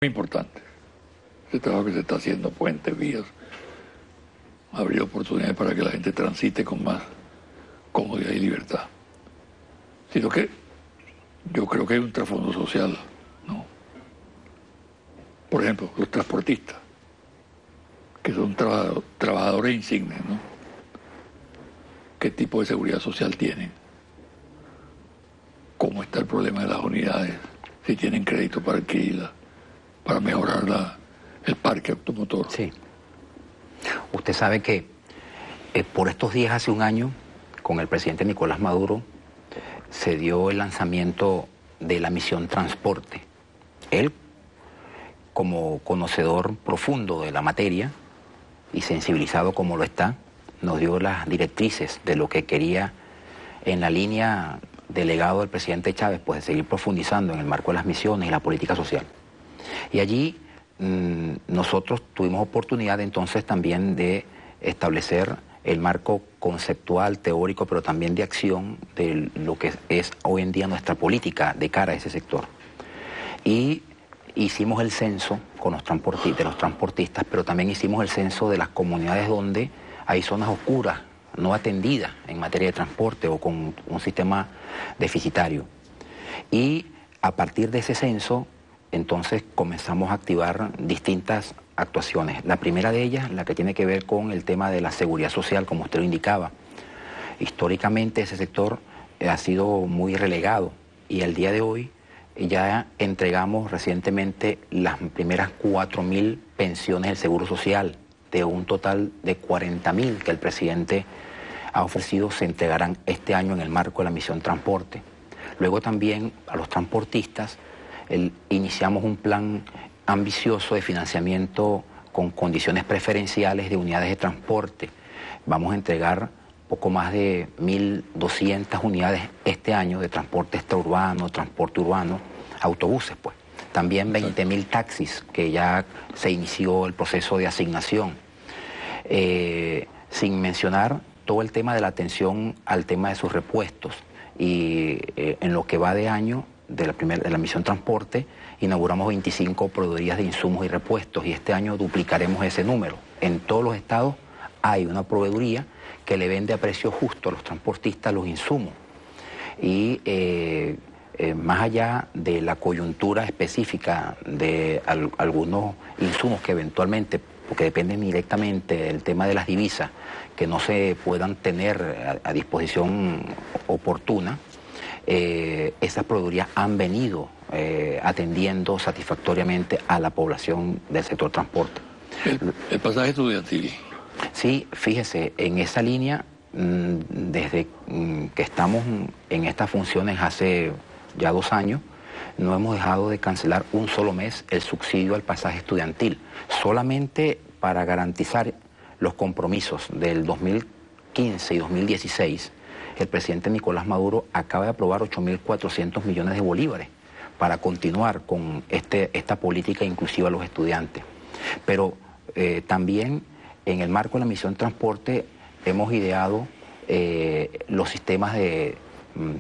Muy importante. Ese trabajo que se está haciendo, puentes, vías, abrir oportunidades para que la gente transite con más comodidad y libertad. Sino que yo creo que hay un trasfondo social, ¿no? Por ejemplo, los transportistas, que son trabajadores insignes, ¿no? ¿Qué tipo de seguridad social tienen? ¿Cómo está el problema de las unidades? Si tienen crédito para adquirirlas, para mejorar el parque automotor. Sí. Usted sabe que por estos días, hace un año, con el presidente Nicolás Maduro, se dio el lanzamiento de la misión Transporte. Él, como conocedor profundo de la materia y sensibilizado como lo está, nos dio las directrices de lo que quería en la línea del legado del presidente Chávez, pues de seguir profundizando en el marco de las misiones y la política social. Y allí nosotros tuvimos oportunidad entonces también de establecer el marco conceptual, teórico, pero también de acción de lo que es hoy en día nuestra política de cara a ese sector. Y hicimos el censo con los transportistas, pero también hicimos el censo de las comunidades donde hay zonas oscuras, no atendidas en materia de transporte o con un sistema deficitario. Y a partir de ese censo, entonces comenzamos a activar distintas actuaciones. La primera de ellas, la que tiene que ver con el tema de la seguridad social, como usted lo indicaba. Históricamente ese sector ha sido muy relegado y al día de hoy ya entregamos recientemente las primeras 4.000 pensiones del Seguro Social, de un total de 40.000 que el presidente ha ofrecido, se entregarán este año en el marco de la misión Transporte. Luego también a los transportistas iniciamos un plan ambicioso de financiamiento con condiciones preferenciales de unidades de transporte. Vamos a entregar poco más de 1.200 unidades este año de transporte extraurbano, transporte urbano, autobuses pues. También 20.000 taxis, que ya se inició el proceso de asignación. Sin mencionar todo el tema de la atención al tema de sus repuestos. Y en lo que va de año de la misión Transporte, inauguramos 25 proveedorías de insumos y repuestos y este año duplicaremos ese número. En todos los estados hay una proveeduría que le vende a precio justo a los transportistas los insumos. Y más allá de la coyuntura específica de algunos insumos que eventualmente, porque dependen directamente del tema de las divisas, que no se puedan tener a disposición oportuna, esas proveedurías han venido atendiendo satisfactoriamente a la población del sector transporte. El pasaje estudiantil. Sí, fíjese, en esa línea, desde que estamos en estas funciones hace ya 2 años, no hemos dejado de cancelar un solo mes el subsidio al pasaje estudiantil, solamente para garantizar los compromisos del 2015 y 2016. El presidente Nicolás Maduro acaba de aprobar 8.400 millones de bolívares para continuar con esta política inclusiva a los estudiantes. Pero también en el marco de la misión Transporte hemos ideado los sistemas de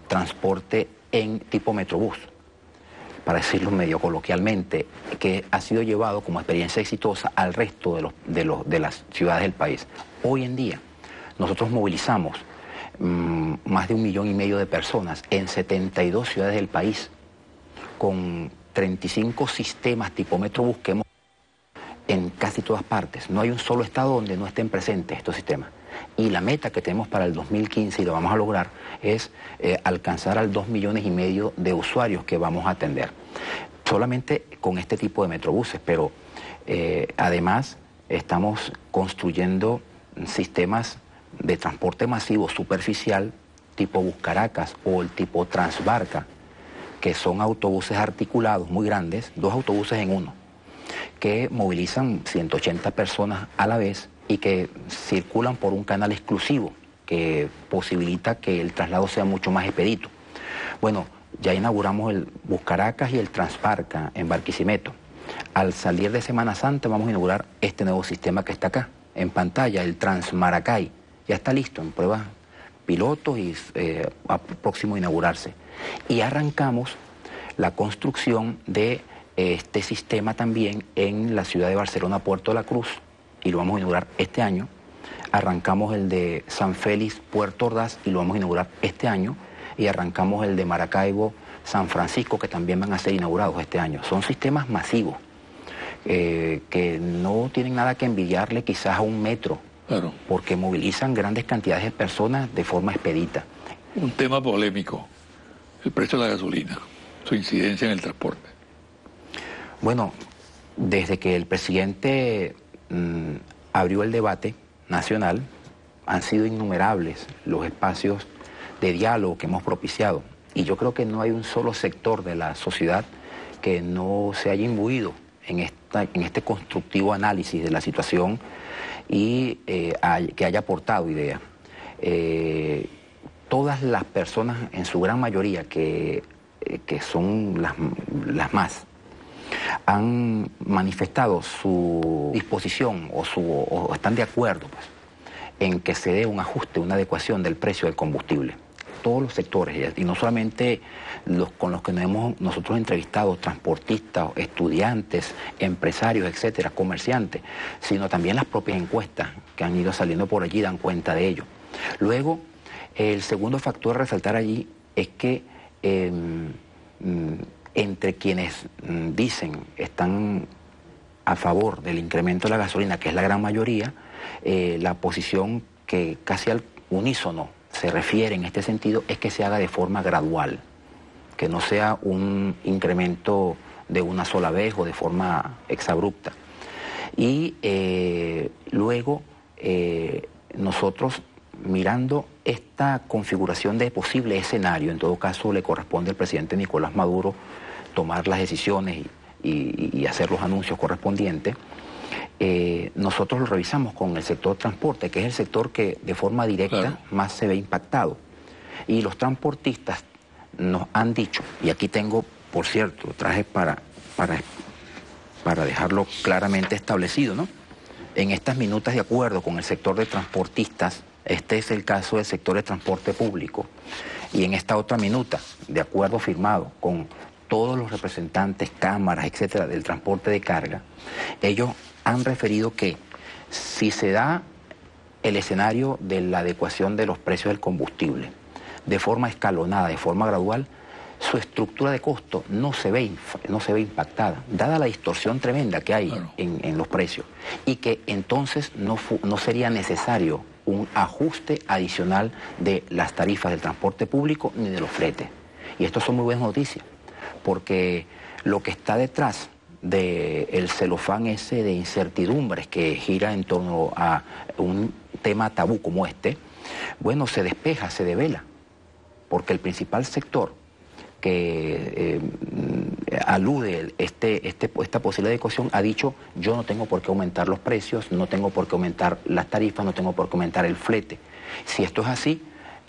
transporte en tipo Metrobús, para decirlo medio coloquialmente, que ha sido llevado como experiencia exitosa al resto de las ciudades del país. Hoy en día nosotros movilizamos más de 1,5 millones de personas en 72 ciudades del país, con 35 sistemas tipo Metrobús que hemos en casi todas partes. No hay un solo estado donde no estén presentes estos sistemas. Y la meta que tenemos para el 2015, y lo vamos a lograr, es alcanzar al 2,5 millones de usuarios que vamos a atender. Solamente con este tipo de metrobuses, pero además estamos construyendo sistemas de transporte masivo superficial tipo Buscaracas o el tipo Transbarca, que son autobuses articulados muy grandes, 2 autobuses en uno, que movilizan 180 personas a la vez y que circulan por un canal exclusivo que posibilita que el traslado sea mucho más expedito. Bueno, ya inauguramos el Buscaracas y el Transbarca en Barquisimeto. Al salir de Semana Santa vamos a inaugurar este nuevo sistema que está acá, en pantalla, el Transmaracay. Ya está listo en pruebas pilotos y próximo a inaugurarse. Y arrancamos la construcción de este sistema también en la ciudad de Barcelona, Puerto de la Cruz, y lo vamos a inaugurar este año. Arrancamos el de San Félix, Puerto Ordaz, y lo vamos a inaugurar este año. Y arrancamos el de Maracaibo, San Francisco, que también van a ser inaugurados este año. Son sistemas masivos, que no tienen nada que envidiarle quizás a un metro, Claro. porque movilizan grandes cantidades de personas de forma expedita. Un tema polémico, el precio de la gasolina, su incidencia en el transporte. Bueno, desde que el presidente abrió el debate nacional, han sido innumerables los espacios de diálogo que hemos propiciado. Y yo creo que no hay un solo sector de la sociedad que no se haya imbuido en este constructivo análisis de la situación y que haya aportado ideas. Todas las personas, en su gran mayoría, que son las más, han manifestado su disposición o están de acuerdo, pues, en que se dé un ajuste, una adecuación del precio del combustible. Todos los sectores, y no solamente con los que nosotros hemos entrevistado, transportistas, estudiantes, empresarios, etcétera, comerciantes, sino también las propias encuestas que han ido saliendo por allí dan cuenta de ello. Luego, el segundo factor a resaltar allí es que entre quienes dicen están a favor del incremento de la gasolina, que es la gran mayoría, la posición que casi al unísono se refiere en este sentido es que se haga de forma gradual, que no sea un incremento de una sola vez o de forma exabrupta. Y luego nosotros, mirando esta configuración de posible escenario, en todo caso le corresponde al presidente Nicolás Maduro tomar las decisiones y hacer los anuncios correspondientes. Nosotros lo revisamos con el sector transporte, que es el sector que de forma directa Claro. más se ve impactado. Y los transportistas nos han dicho, y aquí tengo, por cierto, traje para dejarlo claramente establecido, ¿no? En estas minutas de acuerdo con el sector de transportistas, este es el caso del sector de transporte público, y en esta otra minuta de acuerdo firmado con todos los representantes, cámaras, etcétera, del transporte de carga, ellos han referido que si se da el escenario de la adecuación de los precios del combustible de forma escalonada, de forma gradual, su estructura de costo no se ve impactada, dada la distorsión tremenda que hay Claro. en los precios, y que entonces no sería necesario un ajuste adicional de las tarifas del transporte público ni de los fletes. Y esto son muy buenas noticias, porque lo que está detrás del celofán ese de incertidumbres que gira en torno a un tema tabú como este, bueno, se despeja, se devela, porque el principal sector que alude esta posibilidad de ecuación ha dicho: yo no tengo por qué aumentar los precios, no tengo por qué aumentar las tarifas, no tengo por qué aumentar el flete. Si esto es así,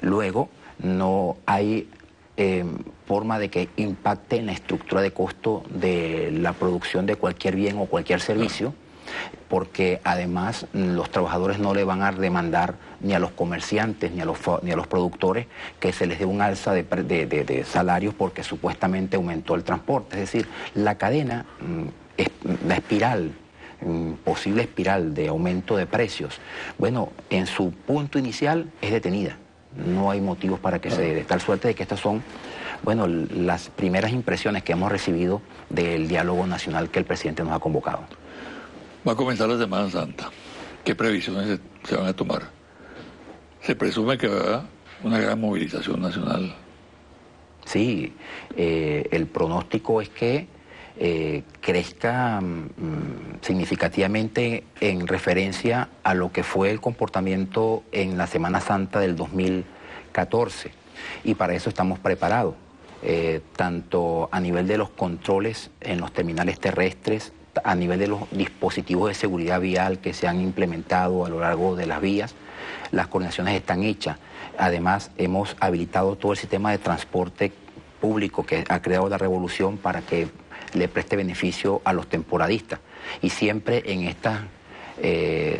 luego no hay forma de que impacte en la estructura de costo de la producción de cualquier bien o cualquier servicio, porque además los trabajadores no le van a demandar ni a los comerciantes ni a los productores que se les dé un alza de salarios porque supuestamente aumentó el transporte. Es decir, la cadena, la espiral, posible espiral de aumento de precios, bueno, en su punto inicial es detenida. No hay motivos para que se dé, de tal suerte de que estas son, bueno, las primeras impresiones que hemos recibido del diálogo nacional que el presidente nos ha convocado. Va a comenzar la Semana Santa. ¿Qué previsiones se van a tomar? Se presume que va a haber una gran movilización nacional. Sí, el pronóstico es que crezca significativamente en referencia a lo que fue el comportamiento en la Semana Santa del 2014. Y para eso estamos preparados, tanto a nivel de los controles en los terminales terrestres, a nivel de los dispositivos de seguridad vial que se han implementado a lo largo de las vías. Las coordinaciones están hechas. Además, hemos habilitado todo el sistema de transporte público que ha creado la revolución para que le preste beneficio a los temporadistas. Y siempre en estas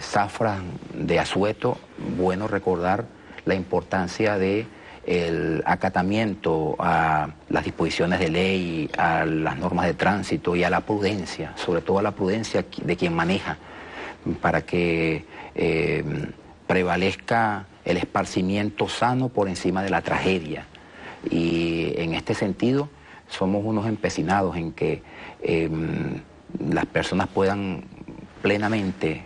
zafras de asueto, bueno recordar la importancia de el acatamiento a las disposiciones de ley, a las normas de tránsito y a la prudencia, sobre todo a la prudencia de quien maneja, para que prevalezca el esparcimiento sano por encima de la tragedia. Y en este sentido somos unos empecinados en que las personas puedan plenamente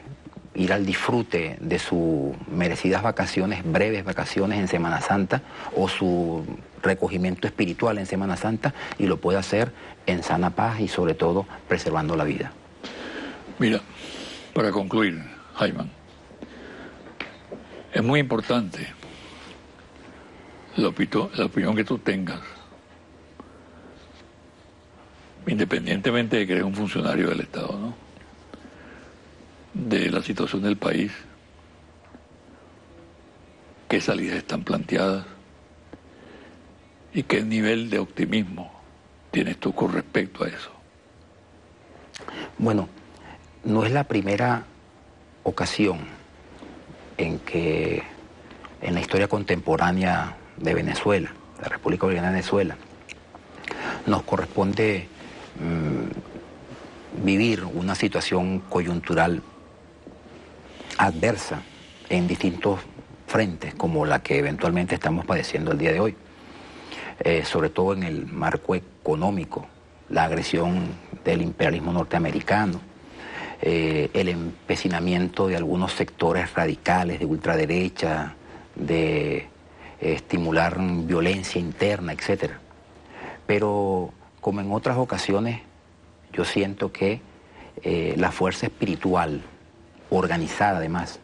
ir al disfrute de sus merecidas vacaciones, breves vacaciones en Semana Santa, o su recogimiento espiritual en Semana Santa, y lo puede hacer en sana paz y sobre todo preservando la vida. Mira, para concluir, Jaiman, es muy importante la opinión que tú tengas, independientemente de que eres un funcionario del Estado, ¿no?, de la situación del país, qué salidas están planteadas y qué nivel de optimismo tienes tú con respecto a eso. Bueno, no es la primera ocasión en que en la historia contemporánea de Venezuela, la República Bolivariana de Venezuela, nos corresponde vivir una situación coyuntural adversa en distintos frentes, como la que eventualmente estamos padeciendo el día de hoy, sobre todo en el marco económico, la agresión del imperialismo norteamericano, el empecinamiento de algunos sectores radicales de ultraderecha, de estimular violencia interna, etc. Pero como en otras ocasiones, yo siento que la fuerza espiritual, organizada además,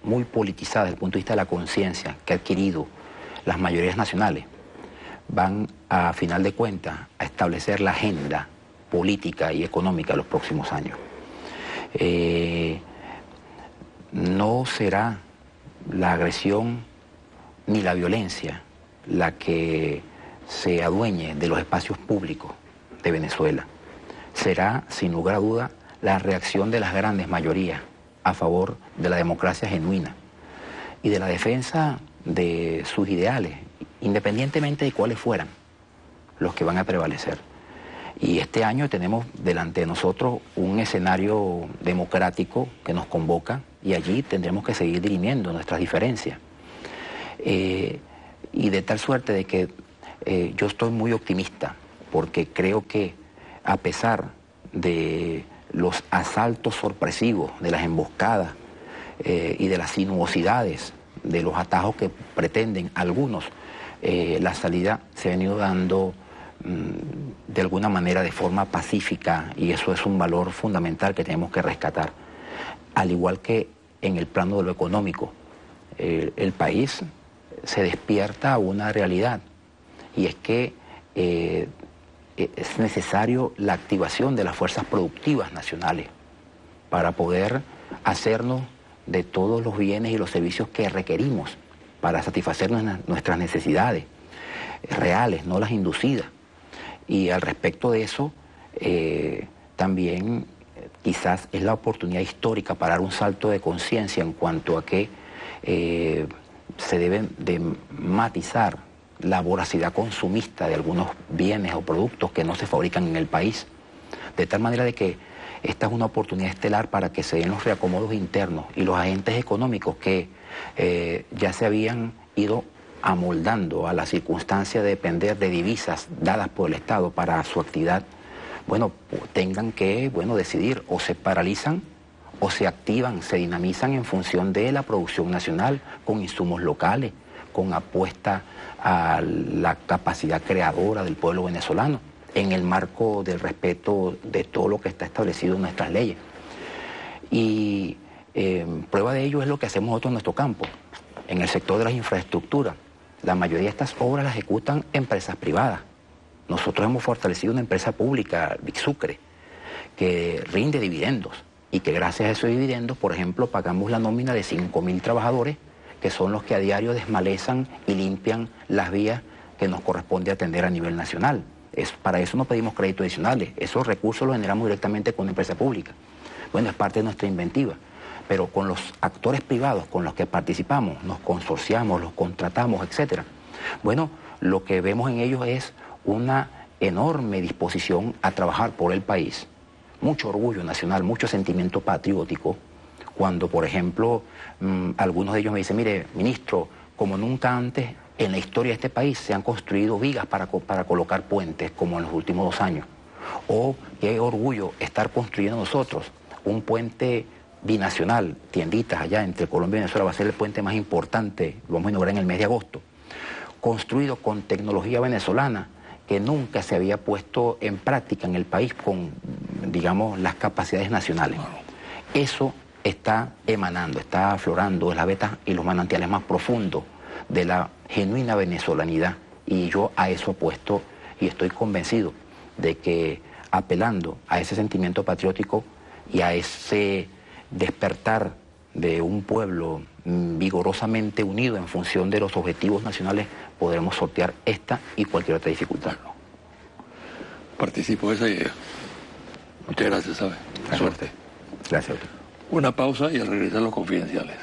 muy politizada desde el punto de vista de la conciencia que ha adquirido las mayorías nacionales, van a final de cuentas a establecer la agenda política y económica de los próximos años. No será la agresión ni la violencia la que se adueñe de los espacios públicos de Venezuela. Será, sin lugar a duda, la reacción de las grandes mayorías a favor de la democracia genuina y de la defensa de sus ideales, independientemente de cuáles fueran los que van a prevalecer. Y este año tenemos delante de nosotros un escenario democrático que nos convoca, y allí tendremos que seguir dirimiendo nuestras diferencias. Y de tal suerte de que yo estoy muy optimista, porque creo que a pesar de los asaltos sorpresivos, de las emboscadas y de las sinuosidades, de los atajos que pretenden algunos, la salida se ha venido dando de alguna manera de forma pacífica, y eso es un valor fundamental que tenemos que rescatar. Al igual que en el plano de lo económico, el país se despierta a una realidad, y es que es necesario la activación de las fuerzas productivas nacionales para poder hacernos de todos los bienes y los servicios que requerimos para satisfacer nuestras necesidades reales, no las inducidas. Y al respecto de eso, también quizás es la oportunidad histórica para dar un salto de conciencia en cuanto a que se debe de matizar la voracidad consumista de algunos bienes o productos que no se fabrican en el país, de tal manera de que esta es una oportunidad estelar para que se den los reacomodos internos y los agentes económicos que ya se habían ido amoldando a la circunstancia de depender de divisas dadas por el Estado para su actividad, bueno, tengan que, decidir, o se paralizan o se activan, se dinamizan en función de la producción nacional, con insumos locales, con apuesta a la capacidad creadora del pueblo venezolano, en el marco del respeto de todo lo que está establecido en nuestras leyes. Y prueba de ello es lo que hacemos nosotros en nuestro campo, en el sector de las infraestructuras. La mayoría de estas obras las ejecutan empresas privadas. Nosotros hemos fortalecido una empresa pública, Bixucre, que rinde dividendos, y que gracias a esos dividendos, por ejemplo, pagamos la nómina de 5.000 trabajadores, que son los que a diario desmalezan y limpian las vías que nos corresponde atender a nivel nacional. Para eso no pedimos créditos adicionales, esos recursos los generamos directamente con una empresa pública. Bueno, es parte de nuestra inventiva, pero con los actores privados con los que participamos, nos consorciamos, los contratamos, etc., Bueno, lo que vemos en ellos es una enorme disposición a trabajar por el país, mucho orgullo nacional, mucho sentimiento patriótico, cuando, por ejemplo, algunos de ellos me dicen, mire, ministro, como nunca antes en la historia de este país se han construido vigas para colocar puentes, como en los últimos 2 años. O qué orgullo estar construyendo nosotros un puente binacional, tienditas allá entre Colombia y Venezuela, va a ser el puente más importante, lo vamos a inaugurar en el mes de agosto, construido con tecnología venezolana que nunca se había puesto en práctica en el país con, digamos, las capacidades nacionales. Eso está emanando, está aflorando en las vetas y los manantiales más profundos de la genuina venezolanidad, y yo a eso apuesto y estoy convencido de que apelando a ese sentimiento patriótico y a ese despertar de un pueblo vigorosamente unido en función de los objetivos nacionales, podremos sortear esta y cualquier otra dificultad. Participo de esa idea. Muchas gracias, ¿sabe? Suerte. Gracias a usted. Una pausa y al regresar los confidenciales.